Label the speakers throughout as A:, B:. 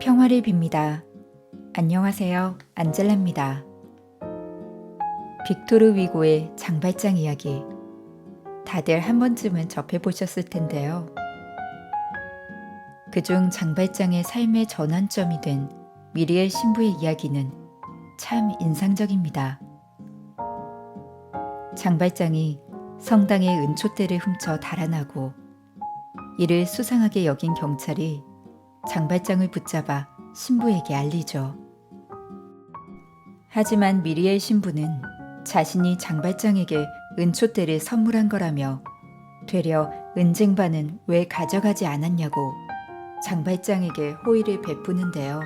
A: 평화를 빕니다. 안녕하세요. 안젤라입니다. 빅토르 위고의 장발장 이야기. 다들 한 번쯤은 접해보셨을 텐데요. 그중 장발장의 삶의 전환점이 된 미리엘 신부의 이야기는 참 인상적입니다. 장발장이 성당의 은촛대를 훔쳐 달아나고 이를 수상하게 여긴 경찰이 장발장을 붙잡아 신부에게 알리죠. 하지만 미리엘 신부는 자신이 장발장에게 은촛대를 선물한 거라며 되려 은쟁반은 왜 가져가지 않았냐고 장발장에게 호의를 베푸는데요.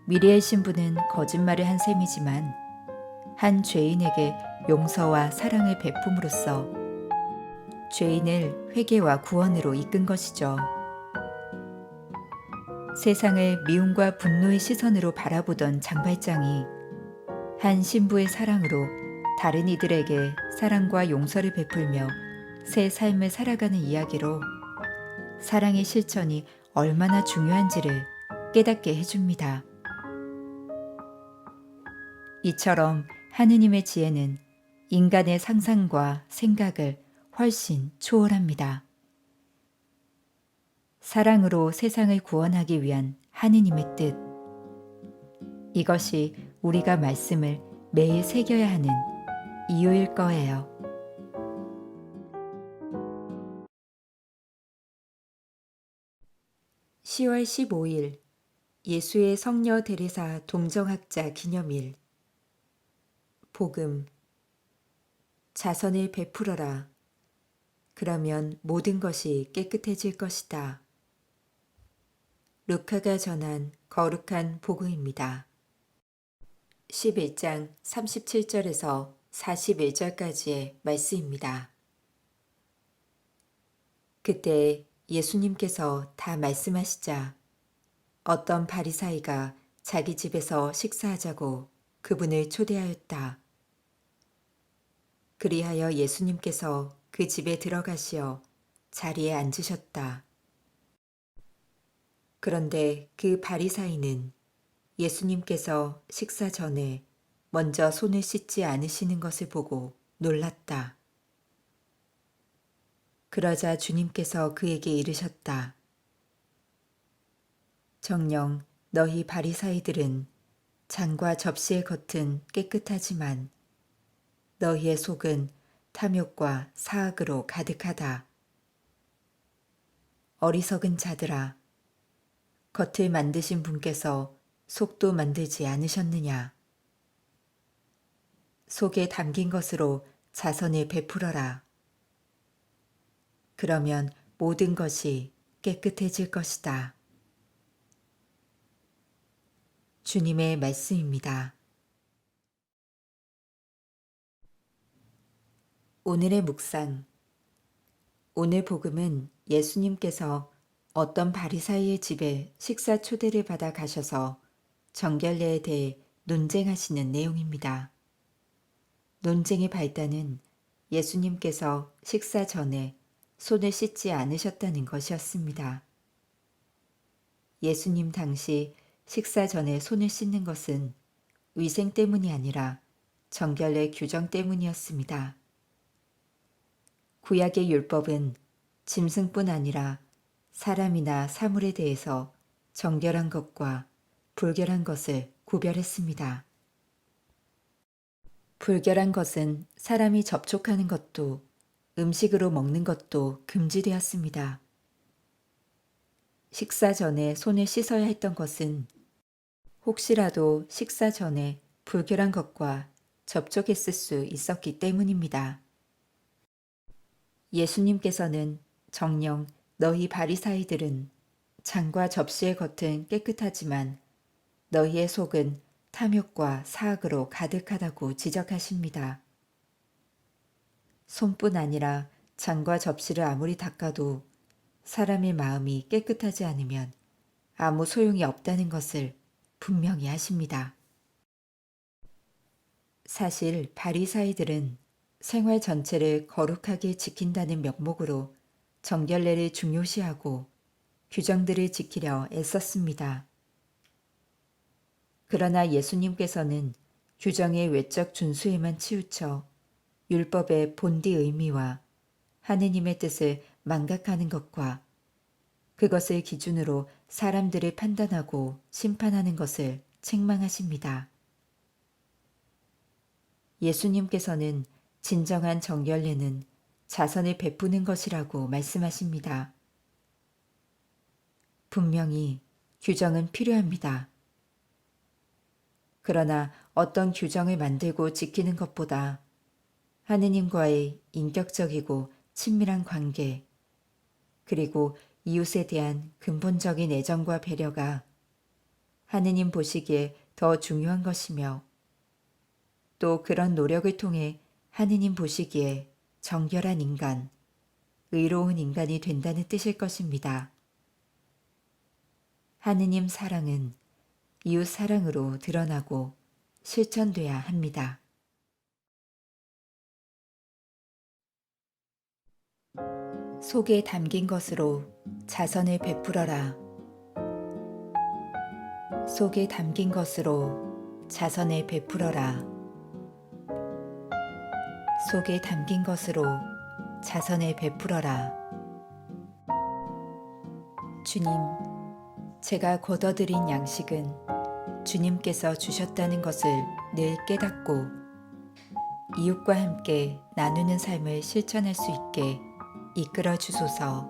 A: 미리엘 신부는 거짓말을 한 셈이지만 한 죄인에게 용서와 사랑을 베품으로써 죄인을 회개와 구원으로 이끈 것이죠. 세상을 미움과 분노의 시선으로 바라보던 장발장이 한 신부의 사랑으로 다른 이들에게 사랑과 용서를 베풀며 새 삶을 살아가는 이야기로 사랑의 실천이 얼마나 중요한지를 깨닫게 해줍니다. 이처럼 하느님의 지혜는 인간의 상상과 생각을 훨씬 초월합니다. 사랑으로 세상을 구원하기 위한 하느님의 뜻. 이것이 우리가 말씀을 매일 새겨야 하는 이유일 거예요. (10월 15일) 예수의 성녀 데레사 동정학자 기념일. 복음. 자선을 베풀어라. 그러면 모든 것이 깨끗해질 것이다. 루카가 전한 거룩한 복음입니다. 11장 37절에서 41절까지의 말씀입니다. 그때 예수님께서 다 말씀하시자 어떤 바리사이가 자기 집에서 식사하자고 그분을 초대하였다. 그리하여 예수님께서 그 집에 들어가시어 자리에 앉으셨다. 그런데 그 바리사이는 예수님께서 식사 전에 먼저 손을 씻지 않으시는 것을 보고 놀랐다. 그러자 주님께서 그에게 이르셨다. 정녕 너희 바리사이들은 잔과 접시의 겉은 깨끗하지만 너희의 속은 탐욕과 사악으로 가득하다. 어리석은 자들아, 겉을 만드신 분께서 속도 만들지 않으셨느냐? 속에 담긴 것으로 자선을 베풀어라. 그러면 모든 것이 깨끗해질 것이다. 주님의 말씀입니다. 오늘의 묵상. 오늘 복음은 예수님께서 어떤 바리사이의 집에 식사 초대를 받아 가셔서 정결례에 대해 논쟁하시는 내용입니다. 논쟁의 발단은 예수님께서 식사 전에 손을 씻지 않으셨다는 것이었습니다. 예수님 당시 식사 전에 손을 씻는 것은 위생 때문이 아니라 정결례 규정 때문이었습니다. 구약의 율법은 짐승뿐 아니라 사람이나 사물에 대해서 정결한 것과 불결한 것을 구별했습니다. 불결한 것은 사람이 접촉하는 것도 음식으로 먹는 것도 금지되었습니다. 식사 전에 손을 씻어야 했던 것은 혹시라도 식사 전에 불결한 것과 접촉했을 수 있었기 때문입니다. 예수님께서는 정녕 너희 바리사이들은 잔과 접시의 겉은 깨끗하지만 너희의 속은 탐욕과 사악으로 가득하다고 지적하십니다. 손뿐 아니라 잔과 접시를 아무리 닦아도 사람의 마음이 깨끗하지 않으면 아무 소용이 없다는 것을 분명히 하십니다. 사실 바리사이들은 생활 전체를 거룩하게 지킨다는 명목으로 정결례를 중요시하고 규정들을 지키려 애썼습니다. 그러나 예수님께서는 규정의 외적 준수에만 치우쳐 율법의 본디 의미와 하느님의 뜻을 망각하는 것과 그것을 기준으로 사람들을 판단하고 심판하는 것을 책망하십니다. 예수님께서는 진정한 정결례는 자선을 베푸는 것이라고 말씀하십니다. 분명히 규정은 필요합니다. 그러나 어떤 규정을 만들고 지키는 것보다 하느님과의 인격적이고 친밀한 관계, 그리고 이웃에 대한 근본적인 애정과 배려가 하느님 보시기에 더 중요한 것이며 또 그런 노력을 통해 하느님 보시기에 정결한 인간, 의로운 인간이 된다는 뜻일 것입니다. 하느님 사랑은 이웃 사랑으로 드러나고 실천돼야 합니다. 속에 담긴 것으로 자선을 베풀어라. 속에 담긴 것으로 자선을 베풀어라. 속에 담긴 것으로 자선을 베풀어라. 주님, 제가 거둬들인 양식은 주님께서 주셨다는 것을 늘 깨닫고 이웃과 함께 나누는 삶을 실천할 수 있게 이끌어 주소서.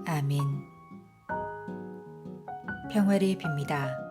A: 아멘. 평화를 빕니다.